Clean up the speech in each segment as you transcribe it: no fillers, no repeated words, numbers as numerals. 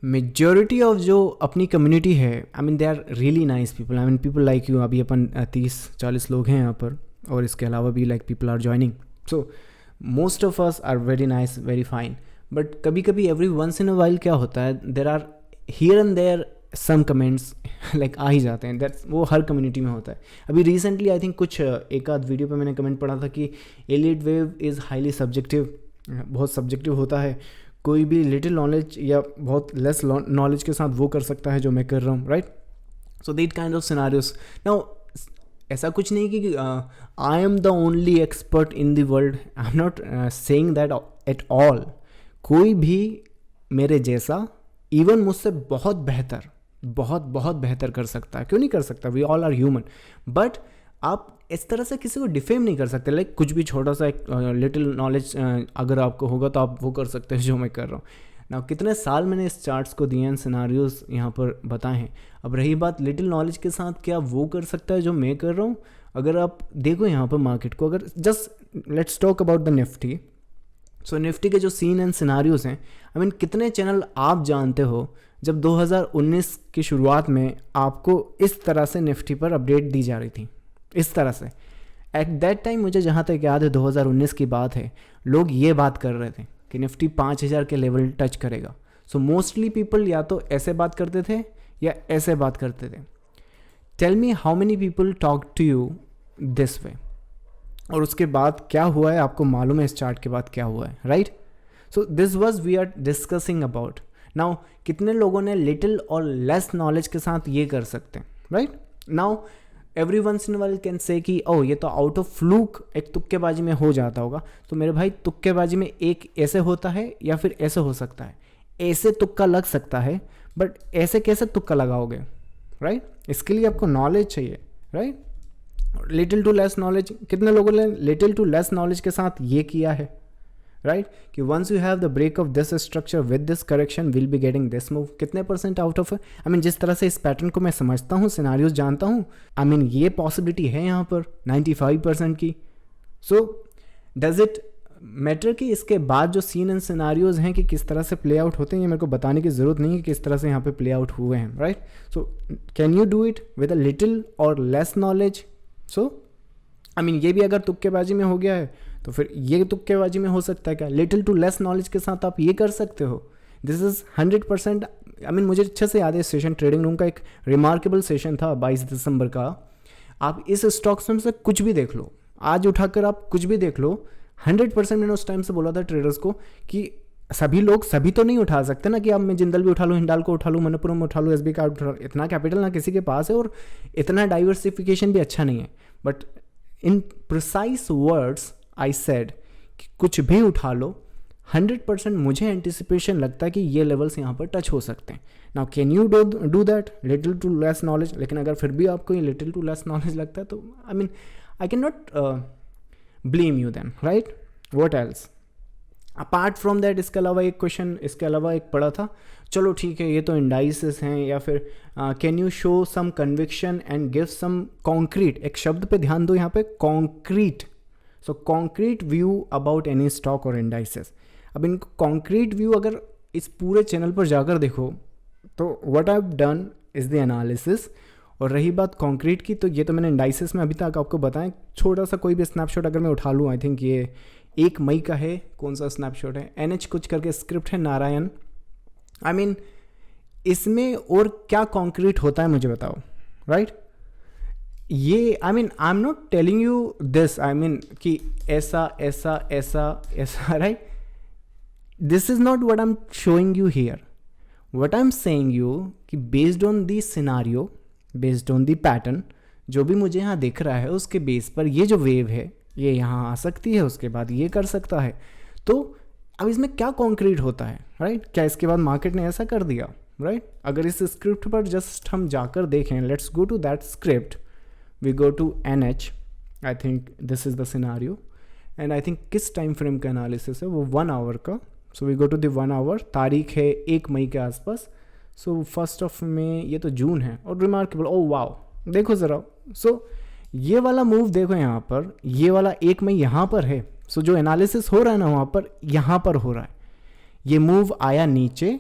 Majority of जो अपनी community है, I mean they are really nice people, I mean people like you. अभी अपन 30-40 लोग हैं यहाँ पर, और इसके अलावा भी like people are joining, so most of us are very nice, very fine. But कभी कभी every once in a while क्या होता है, there are here and there some comments like आ ही जाते हैं, दैट्स वो हर कम्युनिटी में होता है। अभी रिसेंटली आई थिंक कुछ एक आध वीडियो पे मैंने कमेंट पढ़ा था कि elite wave is highly subjective, बहुत सब्जेक्टिव होता है, कोई भी लिटिल नॉलेज या बहुत लेस नॉलेज के साथ वो कर सकता है जो मैं कर रहा हूँ, right. So that kind of scenarios. Now ऐसा कुछ नहीं कि I am the only expert in the world, I am not saying that at all. कोई भी मेरे जैसा, इवन मुझसे बहुत बेहतर, बहुत बेहतर कर सकता है, क्यों नहीं कर सकता, we all are human. But आप इस तरह से किसी को डिफेम नहीं कर सकते, लाइक कुछ भी छोटा सा एक लिटिल नॉलेज अगर आपको होगा तो आप वो कर सकते हैं जो मैं कर रहा हूँ ना। कितने साल मैंने इस चार्ट्स को दिए हैं, सिनारियोज यहाँ पर बताए हैं। अब रही बात लिटिल नॉलेज के साथ, क्या वो कर सकता है जो मैं कर रहा हूँ? अगर आप देखो यहाँ पर मार्केट को, अगर just let's talk about the Nifty. So Nifty के जो सीन एंड सिनारियोज हैं, आई मीन कितने चैनल आप जानते हो जब 2019 की शुरुआत में आपको इस तरह से निफ्टी पर अपडेट दी जा रही थी, इस तरह से। एट दैट टाइम मुझे जहाँ तक याद है 2019 की बात है, लोग ये बात कर रहे थे कि निफ्टी 5000 के लेवल टच करेगा। सो मोस्टली पीपल या तो ऐसे बात करते थे या ऐसे बात करते थे। Tell me how many people talk to you this way. और उसके बाद क्या हुआ है आपको मालूम है, इस चार्ट के बाद क्या हुआ है, right. So this was we are discussing about. Now कितने लोगों ने लिटिल और लेस नॉलेज के साथ ये कर सकते हैं, right. Now every once in while can say कि ओ ये तो आउट ऑफ फ्लूक, एक तुक्केबाजी में हो जाता होगा। तो मेरे भाई तुक्केबाजी में एक ऐसे होता है या फिर ऐसे हो सकता है, ऐसे तुक्का लग सकता है, बट ऐसे कैसे तुक्का लगाओगे, राइट। इसके लिए आपको नॉलेज चाहिए, right. Little to less knowledge, कितने लोगों ने लिटिल टू लेस नॉलेज के साथ ये किया है, राइट, कि once you have the break of this structure with this correction will be getting this move. कितने percent out of, I mean जिस तरह से इस पैटर्न को मैं समझता हूँ, सिनारियोज जानता हूँ, आई मीन ये पॉसिबिलिटी है यहाँ पर 95% की। सो डज इट मैटर कि इसके बाद जो सीन एंड सिनारियोज हैं कि किस तरह से प्ले आउट होते हैं, ये मेरे को बताने की ज़रूरत नहीं है किस तरह से यहाँ पे प्ले आउट हुए हैं, right. So can you do it with a little और less knowledge? So I mean ये भी अगर तुक्केबाजी में हो गया है तो फिर ये तुक्केबाजी में हो सकता है क्या? लिटिल टू लेस नॉलेज के साथ आप ये कर सकते हो। This is 100%। आई मीन मुझे अच्छे से याद है, सेशन ट्रेडिंग रूम का एक रिमार्केबल सेशन था 22 दिसंबर का। आप इस स्टॉक्स में से कुछ भी देख लो, आज उठाकर आप कुछ भी देख लो, 100% मैंने उस टाइम से बोला था ट्रेडर्स को कि सभी लोग सभी तो नहीं उठा सकते ना, कि अब मैं जिंदल भी उठा लूँ, हिंडाल को उठा लूँ, मनपुरम उठा लूँ, एसबी कार्ड उठा लूँ। इतना कैपिटल ना किसी के पास है और इतना डाइवर्सिफिकेशन भी अच्छा नहीं है। But in precise words I said कि कुछ भी उठा लो, 100% मुझे एंटिसिपेशन लगता है कि ये लेवल्स यहाँ पर टच हो सकते हैं। Now can you do that little to less knowledge? लेकिन अगर फिर भी आपको ये लिटिल टू लेस नॉलेज लगता है तो I mean I can not blame you then, right. What else apart from that? इसके अलावा एक क्वेश्चन, इसके अलावा एक पढ़ा था, चलो ठीक है ये तो इंडाइसेस हैं, या फिर can you show some conviction and give some concrete, एक शब्द पे ध्यान दो यहाँ पे, concrete. So concrete view about any stock और इंडाइसेस। अब इनको कॉन्क्रीट व्यू अगर इस पूरे चैनल पर जाकर देखो तो what I have done is the analysis. और रही बात कॉन्क्रीट की, तो ये तो मैंने इंडाइसेस में अभी तक आपको बताएं। छोटा सा कोई भी स्नैपशॉट अगर मैं उठा लूँ, आई थिंक ये 1 मई का है, कौन सा स्नैपशॉट है, NH कुछ करके स्क्रिप्ट है, नारायण। आई मीन इसमें और क्या कॉन्क्रीट होता है मुझे बताओ, राइट। ये I mean I am not telling you this, I mean कि ऐसा ऐसा ऐसा ऐसा, right. This is not what I am showing you here. What I am saying you कि based on the scenario, based on the pattern, जो भी मुझे यहाँ दिख रहा है उसके बेस पर ये जो वेव है ये यहाँ आ सकती है, उसके बाद ये कर सकता है। तो अब इसमें क्या कॉन्क्रीट होता है, राइट। क्या इसके बाद मार्केट ने ऐसा कर दिया, राइट। अगर इस स्क्रिप्ट पर जस्ट हम जाकर देखें, let's go to that script, we go to NH, I think this is the scenario, and I think किस टाइम फ्रेम का एनालिसिस है वो 1 आवर का। So we go to the 1 hour, तारीख है 1 मई के आसपास। सो 1 मई, ये तो जून है, और रिमार्केबल, ओ वाओ, देखो ज़रा। सो ये वाला मूव देखो यहाँ पर, ये वाला 1 मई यहाँ पर है। सो जो एनालिसिस हो रहा है ना वहाँ पर, यहाँ पर हो रहा है। ये मूव आया नीचे,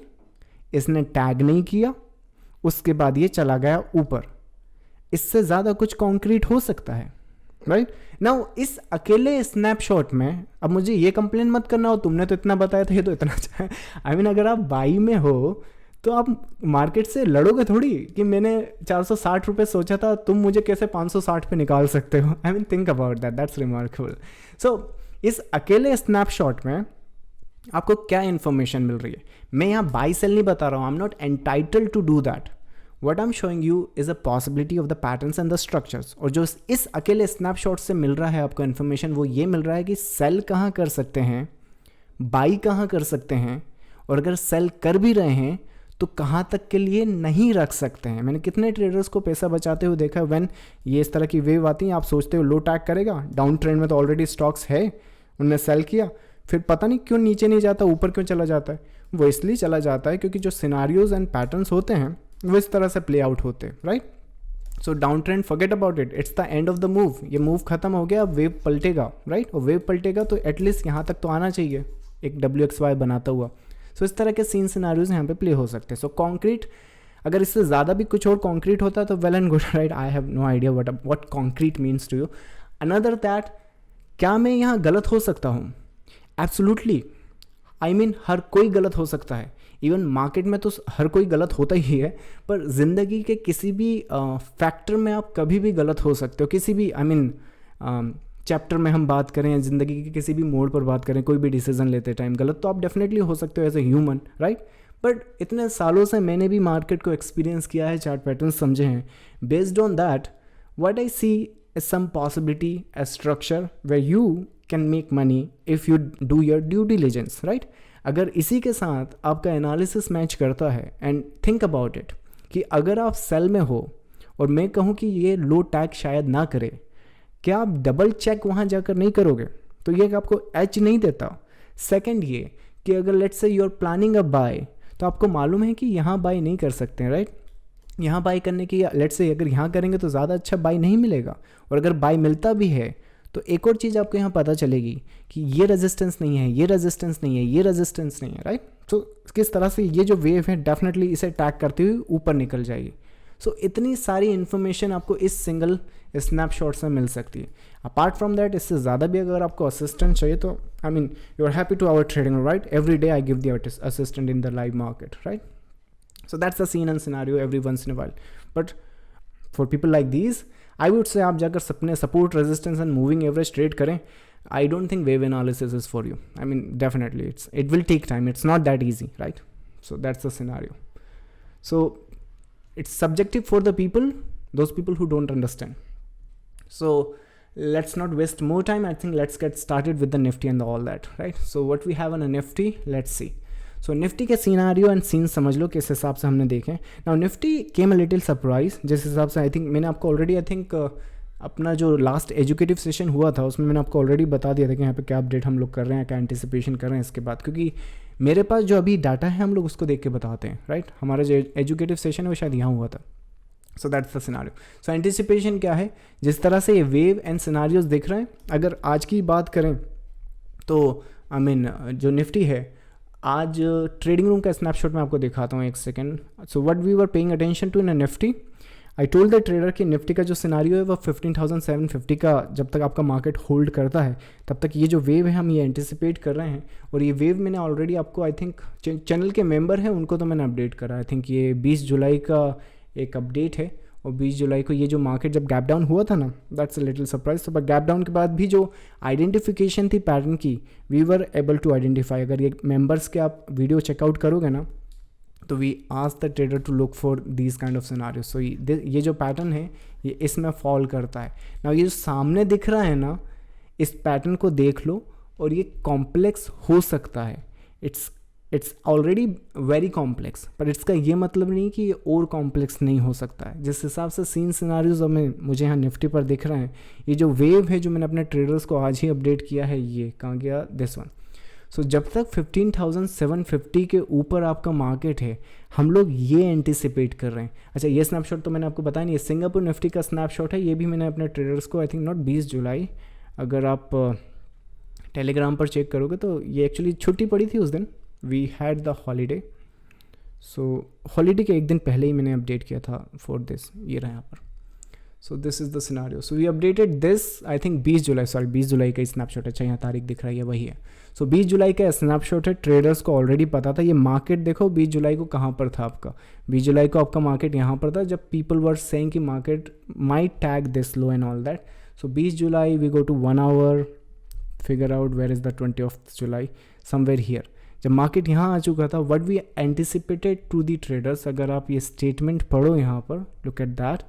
इसने टैग नहीं किया, उसके बाद ये चला गया ऊपर। इससे ज़्यादा कुछ कॉन्क्रीट हो सकता है, राइट? नाउ इस अकेले स्नैपशॉट में अब मुझे ये कंप्लेन मत करना हो तुमने तो इतना बताया था, ये तो इतना अच्छा है। आई मीन अगर आप बाई में हो तो आप मार्केट से लड़ोगे थोड़ी कि मैंने 460 रुपये सोचा था, तुम मुझे कैसे 560 पे निकाल सकते हो। I mean think about that, that's remarkable. So इस अकेले स्नैपशॉट में आपको क्या इन्फॉर्मेशन मिल रही है? मैं यहाँ बाई सेल नहीं बता रहा हूँ, I am not entitled to do that. What I'm showing you is a possibility of the patterns and the structures। और जो इस अकेले स्नैपशॉट से मिल रहा है आपको इन्फॉर्मेशन, वो ये मिल रहा है कि सेल कहाँ कर सकते हैं, बाई कहाँ कर सकते हैं, और अगर सेल कर भी रहे हैं तो कहाँ तक के लिए नहीं रख सकते हैं। मैंने कितने ट्रेडर्स को पैसा बचाते हुए देखा है। व्हेन ये इस तरह की वेव आती है, आप सोचते हो लो टैग करेगा, डाउन ट्रेंड में तो ऑलरेडी स्टॉक्स है, उनने सेल किया, फिर पता नहीं क्यों नीचे नहीं जाता, ऊपर क्यों चला जाता है। वो इसलिए चला जाता है क्योंकि जो सिनारियोज एंड पैटर्न्स होते हैं वो इस तरह से प्ले आउट होते हैं, right? So down trend forget about it, it's the end of the move. ये मूव खत्म हो गया, अब वेव पलटेगा, राइट? और वेव पलटेगा तो एटलीस्ट यहाँ तक तो आना चाहिए एक WXY बनाता हुआ। सो इस तरह के सीन सिनारियोज यहाँ पे प्ले हो सकते हैं। सो कॉन्क्रीट, अगर इससे ज़्यादा भी कुछ और कॉन्क्रीट होता तो well and good, right? I have no idea what concrete means to you. Another that, क्या मैं यहाँ गलत हो सकता हूँ? एब्सोल्युटली। आई मीन हर कोई गलत हो सकता है, इवन मार्केट में तो हर कोई गलत होता ही है, पर ज़िंदगी के किसी भी फैक्टर में आप कभी भी गलत हो सकते हो। किसी भी आई मीन चैप्टर में हम बात करें या ज़िंदगी के किसी भी मोड़ पर बात करें, कोई भी डिसीजन लेते टाइम गलत तो आप डेफिनेटली हो सकते हो as a human, right? But इतने सालों से मैंने भी मार्केट को एक्सपीरियंस किया है, चार्ट पैटर्न समझे हैं। Based on that what I see is some possibility, a structure where you can make money if you do your due diligence, right? अगर इसी के साथ आपका एनालिसिस मैच करता है, एंड थिंक अबाउट इट कि अगर आप सेल में हो और मैं कहूँ कि ये लो टैग शायद ना करे, क्या आप डबल चेक वहाँ जाकर नहीं करोगे? तो ये आपको एच नहीं देता। सेकंड ये कि अगर let's say you are planning a buy, तो आपको मालूम है कि यहाँ बाय नहीं कर सकते हैं, राइट? यहाँ बाय करने की लेट्स से अगर यहाँ करेंगे तो ज़्यादा अच्छा बाय नहीं मिलेगा, और अगर बाय मिलता भी है तो एक और चीज़ आपको यहाँ पता चलेगी कि ये रेजिस्टेंस नहीं है, ये रेजिस्टेंस नहीं है, ये रेजिस्टेंस नहीं है, राइट? तो किस तरह से ये जो वेव है डेफिनेटली इसे टैग करते हुए ऊपर निकल जाएगी। सो इतनी सारी इन्फॉर्मेशन आपको इस सिंगल स्नैपशॉट से मिल सकती है। अपार्ट फ्रॉम दैट, इससे ज़्यादा भी अगर आपको असिस्टेंट चाहिए तो I mean you are happy to our trading, right? Every day I give the assistant in the live market, right? So that's a scene and scenario every once in a while. But for people like these I would say आप जाकर अपने support, resistance and moving average trade करें। I don't think wave analysis is for you. I mean definitely it will take time, it's not that easy, right? So that's the scenario. So it's subjective for the people, those people who don't understand. So let's not waste more time. I think let's get started with the Nifty and all that, right? So what we have on a Nifty, let's see. So Nifty के scenario and scenes समझ लो किस हिसाब से हमने देखे। Now Nifty came a little surprise, जिस हिसाब से I think मैंने आपको already I think अपना जो लास्ट एजुकेटिव सेशन हुआ था उसमें मैंने आपको ऑलरेडी बता दिया था कि यहाँ पे क्या अपडेट हम लोग कर रहे हैं, क्या एंटिसिपेशन कर रहे हैं इसके बाद, क्योंकि मेरे पास जो अभी डाटा है हम लोग उसको देख के बताते हैं, राइट? हमारा जो एजुकेटिव सेशन है वो शायद यहाँ हुआ था। सो that's the scenario. So anticipation क्या है, जिस तरह से ये वेव एंड सिनारियोज दिख रहे हैं, अगर आज की बात करें तो आई मीन जो निफ्टी है, आज ट्रेडिंग रूम का स्नैपशॉट मैं आपको दिखाता हूँ, एक second. So what we were paying attention to in a Nifty, I told the trader कि निफ्टी का जो सिनारियो है वो 15,750 का जब तक आपका मार्केट होल्ड करता है तब तक ये जो वेव है हम ये एंटिसिपेट कर रहे हैं। और ये वेव मैंने ऑलरेडी आपको आई थिंक चैनल के मेंबर हैं उनको तो मैंने अपडेट करा। आई थिंक ये 20 जुलाई का एक अपडेट है, और 20 जुलाई को ये जो मार्केट जब गैप डाउन हुआ था ना, दैट्स अ लिटिल सरप्राइज। तो गैप डाउन के बाद भी जो आइडेंटिफिकेशन थी पैटर्न की, we were able to identify. अगर ये मेंबर्स के आप वीडियो चेकआउट करोगे ना तो we ask the trader to look for these kind of scenario. So ये जो पैटर्न है ये इसमें फॉल करता है ना। ये जो सामने दिख रहा है ना, इस पैटर्न को देख लो, और ये कॉम्प्लेक्स हो सकता है, इट्स ऑलरेडी वेरी कॉम्प्लेक्स, पर इसका ये मतलब नहीं कि ये और कॉम्प्लेक्स नहीं हो सकता है। जिस हिसाब से सीन सिनारियोज में मुझे यहाँ निफ्टी पर दिख रहे हैं, ये जो वेव है जो मैंने अपने ट्रेडर्स को आज ही अपडेट किया है, ये कहाँ गया, दिस वन। सो जब तक 15,750 के ऊपर आपका मार्केट है, हम लोग ये एंटिसिपेट कर रहे हैं। अच्छा, ये स्नैपशॉट तो मैंने आपको बताया नहीं, ये सिंगापुर निफ्टी का स्नैपशॉट है। ये भी मैंने अपने ट्रेडर्स को आई थिंक नॉट 20 जुलाई, अगर आप टेलीग्राम पर चेक करोगे तो ये एक्चुअली छुट्टी पड़ी थी उस दिन, we had the holiday. So holiday के एक दिन पहले ही मैंने अपडेट किया था फॉर दिस, ये रहा यहाँ पर। So this is the scenario. So we updated this I think 20 July, sorry 20 जुलाई का स्नैपशॉट है, अच्छा यहाँ तारीख दिख रही है वही है। सो 20 जुलाई का स्नैपशॉट है, ट्रेडर्स को ऑलरेडी पता था। ये मार्केट देखो 20 जुलाई को कहाँ पर था आपका, 20 जुलाई को आपका मार्केट यहाँ पर था जब पीपल वर सेइंग कि market might tag this low and all that. So 20 July we go to 1 hour, figure out where is the 20th July, somewhere here. जब मार्केट यहाँ आ चुका था, what we anticipated to the traders, अगर आप ये statement पढ़ो यहाँ पर, लुक एट दैट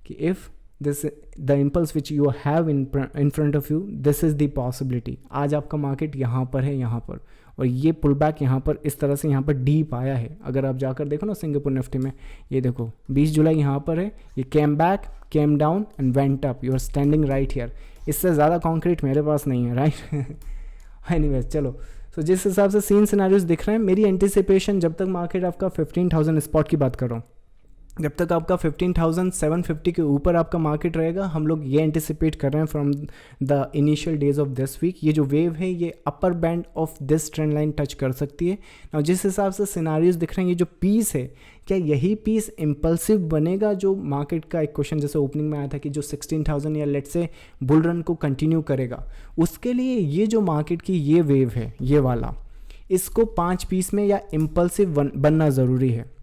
कि if this the impulse which you have in front of you, this is the possibility. आज आपका मार्केट यहाँ पर है, यहाँ पर, और ये पुल बैक यहाँ पर इस तरह से यहाँ पर डीप आया है। अगर आप जाकर देखो ना सिंगापुर निफ्टी में, ये देखो 20 जुलाई यहाँ पर है, ये came back, came down and went up, you are standing right here. इससे ज़्यादा कॉन्क्रीट मेरे पास नहीं है, राइट। एनीवेज चलो, सो जिस हिसाब से सीन सिनेरियोज दिख रहे हैं, मेरी एंटिसिपेशन जब तक मार्केट आपका 15,000 स्पॉट की बात कर रहा हूँ, जब तक आपका 15,750 के ऊपर आपका मार्केट रहेगा, हम लोग ये एंटिसिपेट कर रहे हैं from the initial days of this week, ये जो वेव है ये upper band of this trend line touch कर सकती है। और जिस हिसाब से सिनारियोज दिख रहे हैं, ये जो पीस है, क्या यही पीस इम्पल्सिव बनेगा जो मार्केट का एक क्वेश्चन जैसे ओपनिंग में आया था कि जो 16,000 या लेट्स से बुल रन को कंटिन्यू करेगा, उसके लिए ये जो मार्केट की ये वेव है, ये वाला, इसको 5 पीस में या इम्पल्सिव बनना ज़रूरी है।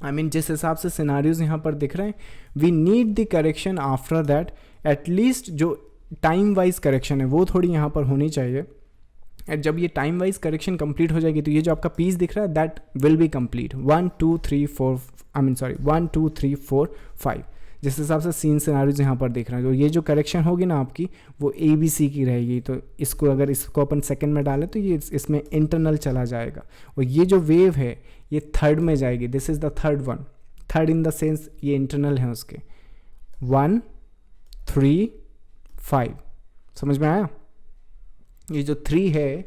आई मीन जिस हिसाब से सिनारियोज यहाँ पर दिख रहे हैं, we need the correction after that, at least जो टाइम वाइज करेक्शन है वो थोड़ी यहाँ पर होनी चाहिए। जब ये टाइम वाइज करेक्शन कंप्लीट हो जाएगी तो ये जो आपका पीस दिख रहा है दैट विल बी कंप्लीट 1 2 3 4 1 2 3 4 5, जिस हिसाब से सीन सिनारियोज यहाँ पर दिख रहे हैं। तो ये जो करेक्शन होगी ना आपकी, वो ABC की रहेगी। तो इसको अगर इसको अपन सेकंड में डालें तो ये इसमें इंटरनल चला जाएगा, और ये जो वेव है ये थर्ड में जाएगी। This is the third one, third in the sense ये इंटरनल है उसके। 1 3 5, समझ में आया? ये जो 3 है,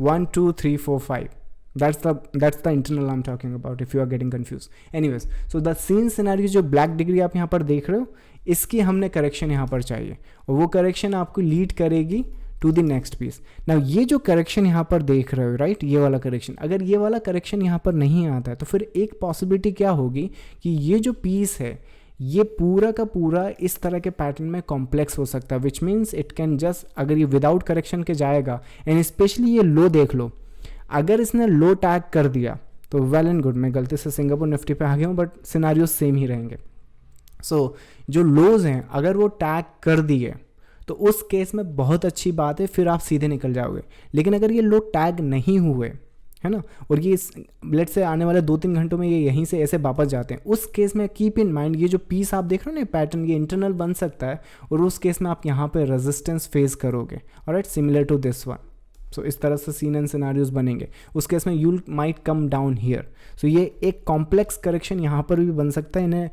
1 2 3 4 5, that's the internal I'm talking about if you are getting confused. Anyways, so the scene scenario जो ब्लैक डिग्री आप यहाँ पर देख रहे हो, इसकी हमने करेक्शन यहाँ पर चाहिए, और वो करेक्शन आपको लीड करेगी to the next piece. Now ये जो करेक्शन यहाँ पर देख रहे हो, राइट, ये वाला करेक्शन, अगर ये वाला करेक्शन यहाँ पर नहीं आता है तो फिर एक पॉसिबिलिटी क्या होगी कि ये जो पीस है ये पूरा का पूरा इस तरह के पैटर्न में कॉम्प्लेक्स हो सकता है, which means it can just, अगर ये विदाउट करेक्शन के जाएगा, एंड स्पेशली ये लो देख लो, अगर इसने लो टैग कर दिया तो वेल एंड गुड, मैं गलती से सिंगापुर निफ्टी पे आ गया हूँ, बट सिनारियो सेम ही रहेंगे। सो जो लोज हैं अगर वो टैग कर दिए तो उस केस में बहुत अच्छी बात है, फिर आप सीधे निकल जाओगे। लेकिन अगर ये लो टैग नहीं हुए, है ना, और ये लेट से आने वाले 2-3 घंटों में ये यहीं से ऐसे वापस जाते हैं, उस केस में कीप इन माइंड ये जो पीस आप देख रहे हो ना पैटर्न, ये इंटरनल बन सकता है, और उस केस में आप यहाँ पे रेजिस्टेंस फेस करोगे, alright, similar to this one. So इस तरह से सीन एंड सिनारियोज बनेंगे, उस केस में you might come down here. So ये एक कॉम्प्लेक्स करेक्शन यहाँ पर भी बन सकता है, इन्हें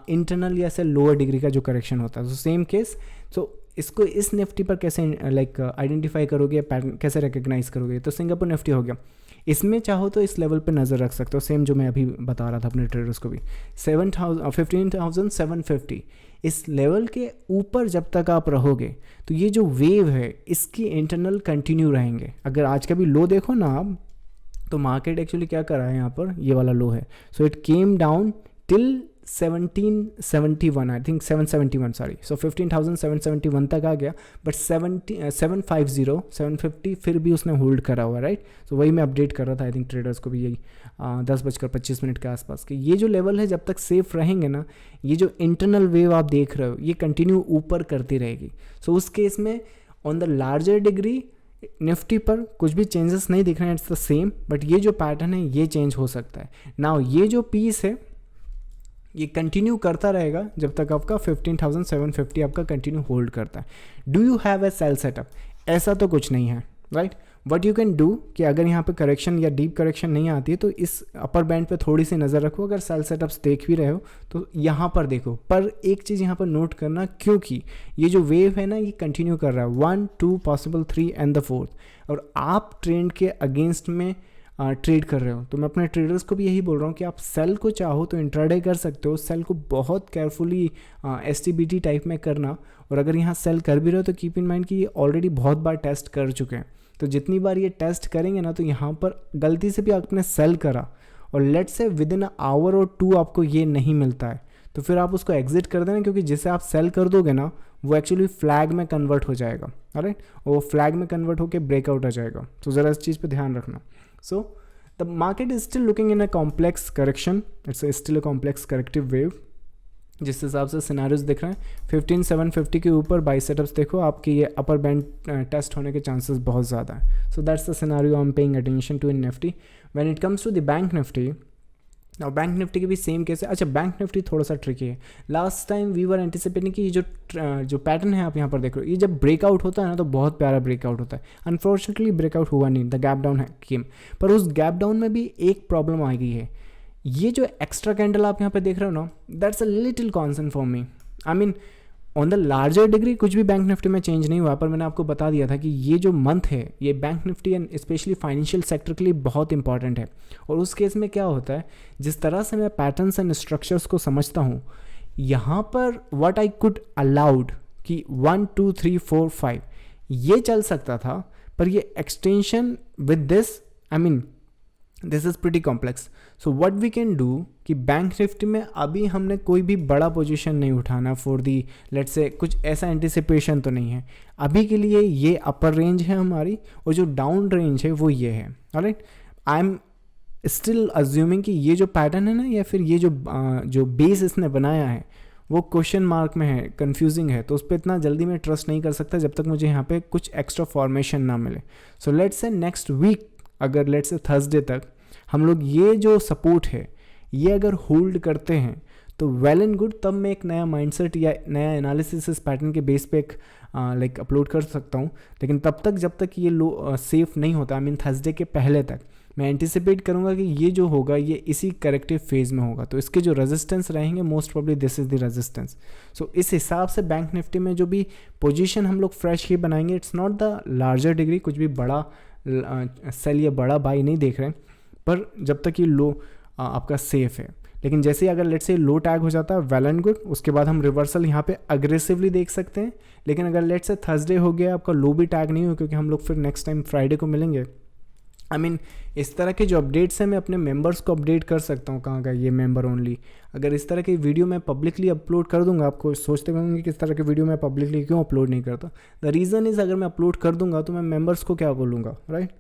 इंटरनल या से लोअर डिग्री का जो करेक्शन होता है। सो सेम केस, सो इसको इस निफ्टी पर कैसे लाइक आइडेंटिफाई करोगे, पैटर्न कैसे रिकग्नाइज करोगे? तो सिंगापुर निफ्टी हो गया, इसमें चाहो तो इस लेवल पे नज़र रख सकते हो, सेम जो मैं अभी बता रहा था अपने ट्रेडर्स को भी, 15,750 इस लेवल के ऊपर जब तक आप रहोगे तो ये जो वेव है इसकी इंटरनल कंटिन्यू रहेंगे। अगर आज का भी लो देखो ना आप, तो मार्केट एक्चुअली क्या कर रहा है यहाँ पर, ये वाला लो है, so it came down till 1771, I think 771, sorry, so 15,771 तक आ गया, बट 750 फिर भी उसने होल्ड करा हुआ, राइट। सो वही मैं अपडेट कर रहा था आई थिंक ट्रेडर्स को भी, यही 10:25 के आसपास कि ये जो लेवल है जब तक सेफ रहेंगे ना, ये जो इंटरनल वेव आप देख रहे हो ये कंटिन्यू ऊपर करती रहेगी। सो उस केस में on the larger degree Nifty पर कुछ भी चेंजेस नहीं दिख रहे हैं, इट्स द सेम, बट ये जो पैटर्न है ये चेंज हो सकता है। नाउ ये जो पीस है ये कंटिन्यू करता रहेगा जब तक आपका 15,750 आपका कंटिन्यू होल्ड करता है। Do you have a sell setup? ऐसा तो कुछ नहीं है, right. What you can do कि अगर यहाँ पे करेक्शन या डीप करेक्शन नहीं आती है तो इस अपर बैंड पे थोड़ी सी नज़र रखो। अगर सेल सेटअप्स देख भी रहे हो तो यहाँ पर देखो, पर एक चीज़ यहाँ पर नोट करना, क्योंकि ये जो वेव है ना ये कंटिन्यू कर रहा है 1 2 पॉसिबल 3 एंड द 4th, और आप ट्रेंड के अगेंस्ट में ट्रेड कर रहे हो। तो मैं अपने ट्रेडर्स को भी यही बोल रहा हूँ कि आप सेल को चाहो तो इंट्राडे कर सकते हो, सेल को बहुत केयरफुली STBT टाइप में करना, और अगर यहाँ सेल कर भी रहे हो तो कीप इन माइंड कि ये ऑलरेडी बहुत बार टेस्ट कर चुके हैं। तो जितनी बार ये टेस्ट करेंगे ना, तो यहाँ पर गलती से भी आपने सेल करा और let's say with in our और 2 आपको ये नहीं मिलता है, तो फिर आप उसको एग्जिट कर देना, क्योंकि जिसे आप सेल कर दोगे ना वो एक्चुअली फ्लैग में कन्वर्ट हो जाएगा, राइट, वो फ्लैग में कन्वर्ट होकर ब्रेकआउट आ जाएगा। तो ज़रा इस चीज़ पे ध्यान रखना। So the market is still looking in a complex correction, it's still a complex corrective wave. जिस हिसाब से सिनारियोज दिख रहे हैं 15750 के ऊपर बाई सेटअप्स देखो, आपकी ये अपर बैंड टेस्ट होने के चांसेस बहुत ज़्यादा है। So that's the scenario I am paying attention to in Nifty. When it comes to the bank Nifty, और बैंक निफ्टी की भी सेम केस है। अच्छा, बैंक निफ्टी थोड़ा सा ट्रिकी है। Last time we were anticipating कि ये जो पैटर्न है आप यहाँ पर देख रहे हो, ये जब ब्रेकआउट होता है ना तो बहुत प्यारा ब्रेकआउट होता है। अनफॉर्चुनेटली ब्रेकआउट हुआ नहीं, द गैप डाउन है केम, पर उस गैप डाउन में भी एक प्रॉब्लम आ गई है। ये जो एक्स्ट्रा कैंडल आप यहाँ पे देख रहे हो ना, that's a little concern for me. I mean on the larger degree कुछ भी बैंक निफ्टी में चेंज नहीं हुआ, पर मैंने आपको बता दिया था कि ये जो मंथ है ये bank Nifty and specially financial sector के लिए बहुत इंपॉर्टेंट है। और उस केस में क्या होता है, जिस तरह से मैं पैटर्न्स एंड स्ट्रक्चर्स को समझता हूँ, यहाँ पर व्हाट आई कुड अलाउड कि 1 2 3 4 5 ये चल सकता था, पर ये extension with this, I mean this is pretty complex. So what we can do कि बैंक निफ्टी में अभी हमने कोई भी बड़ा पोजीशन नहीं उठाना फॉर दी, लेट्स से कुछ ऐसा एंटिसिपेशन तो नहीं है अभी के लिए। ये अपर रेंज है हमारी, और जो डाउन रेंज है वो ये है। Alright, I am still assuming कि ये जो पैटर्न है ना, या फिर ये जो बेस इसने बनाया है वो क्वेश्चन मार्क में है, कंफ्यूजिंग है, तो उस पर इतना जल्दी मैं ट्रस्ट नहीं कर सकता जब तक मुझे यहाँ पे कुछ एक्स्ट्रा फॉर्मेशन ना मिले। So let's say next week, अगर लेट्स से थर्सडे तक हम लोग ये जो सपोर्ट है ये अगर होल्ड करते हैं तो वेल एंड गुड, तब मैं एक नया माइंडसेट या नया एनालिसिस इस पैटर्न के बेस पे एक लाइक अपलोड कर सकता हूँ। लेकिन तब तक जब तक ये लो सेफ नहीं होता, आई मीन थर्सडे के पहले तक, मैं एंटिसिपेट करूँगा कि ये जो होगा ये इसी करेक्टिव फेज में होगा। तो इसके जो रेजिस्टेंस रहेंगे most probably this is the resistance. So इस हिसाब से बैंक निफ्टी में जो भी पोजीशन हम लोग फ्रेश ही बनाएंगे, it's not the larger degree, कुछ भी बड़ा सेल या बड़ा बाई नहीं देख रहे हैं, पर जब तक ये लो आपका सेफ है। लेकिन जैसे ही अगर लेट्स से लो टैग हो जाता है वेल एंड गुड, उसके बाद हम रिवर्सल यहाँ पे अग्रेसिवली देख सकते हैं। लेकिन अगर लेट्स से थर्सडे हो गया आपका लो भी टैग नहीं हो, क्योंकि हम लोग फिर नेक्स्ट टाइम फ्राइडे को मिलेंगे। आई मीन इस तरह के जो अपडेट्स हैं मैं अपने मेंबर्स को अपडेट कर सकता हूँ। कहाँ का ये मेंबर ओनली, अगर इस तरह की वीडियो मैं पब्लिकली अपलोड कर दूंगा, आपको सोचते होंगे कि इस तरह की वीडियो मैं पब्लिकली क्यों अपलोड नहीं करता। द रीज़न इज़, अगर मैं अपलोड कर दूंगा तो मैं मेंबर्स को क्या बोलूँगा, right?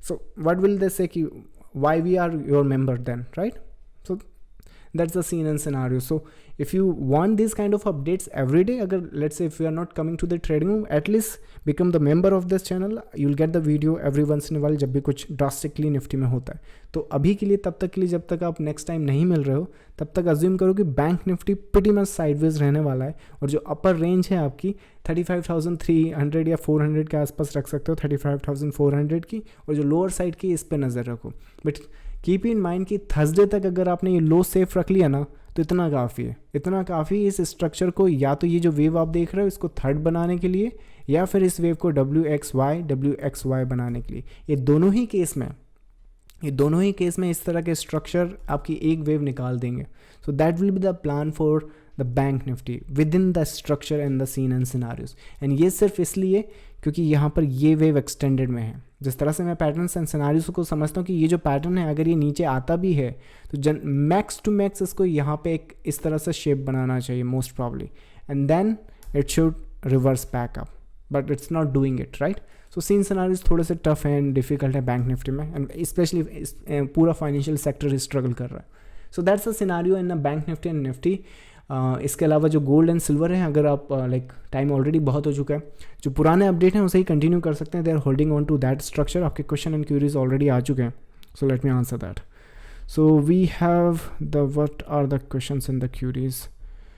So what will they से कि why we are your member then, right? So that's the scene and scenario. So if you want these kind of updates every day, agar let's say if you are not coming to the trading room, at least become the member of this channel. You'll get the video every once in a while जब भी कुछ drastically Nifty में होता है। तो अभी के लिए, तब तक के लिए, जब तक आप नेक्स्ट टाइम नहीं मिल रहे हो, तब तक अज्यूम करो कि bank Nifty pretty much sideways रहने वाला है। और जो अपर रेंज है आपकी 35,300 या 400 के आसपास रख सकते हो, 35,400 की, और जो लोअर साइड की इस पर नज़र रखो। बट कीप इन माइंड कि थर्सडे तक अगर आपने ये लो सेफ रख लिया ना तो इतना काफ़ी है, इतना काफ़ी इस स्ट्रक्चर को, या तो ये जो वेव आप देख रहे हो इसको थर्ड बनाने के लिए, या फिर इस वेव को WXY बनाने के लिए। ये दोनों ही केस में इस तरह के स्ट्रक्चर आपकी एक वेव निकाल देंगे। So that will be the plan for the bank Nifty within the structure and the scene and scenarios. And ये सिर्फ इसलिए क्योंकि यहाँ पर ये वेव एक्सटेंडेड में है। जिस तरह से मैं पैटर्न्स एंड सिनारियोज को समझता हूँ कि ये जो पैटर्न है अगर ये नीचे आता भी है तो मैक्स टू मैक्स इसको यहाँ पे एक इस तरह से शेप बनाना चाहिए most probably, and then it should reverse back up, but it's not doing it, right? So scene scenarios थोड़े से टफ है एंड डिफिकल्ट है बैंक निफ्टी में, एंड स्पेशली पूरा फाइनेंशियल सेक्टर स्ट्रगल कर रहा है। So that's a scenario in the bank Nifty and Nifty. इसके अलावा जो गोल्ड एंड सिल्वर है, अगर आप लाइक टाइम ऑलरेडी बहुत हो चुका है, जो पुराने अपडेट हैं उसे ही कंटिन्यू कर सकते हैं। They are holding on to that structure. आपके क्वेश्चन एंड क्यूरीज ऑलरेडी आ चुके हैं, so let me answer that. So we have the what are the questions and the curies.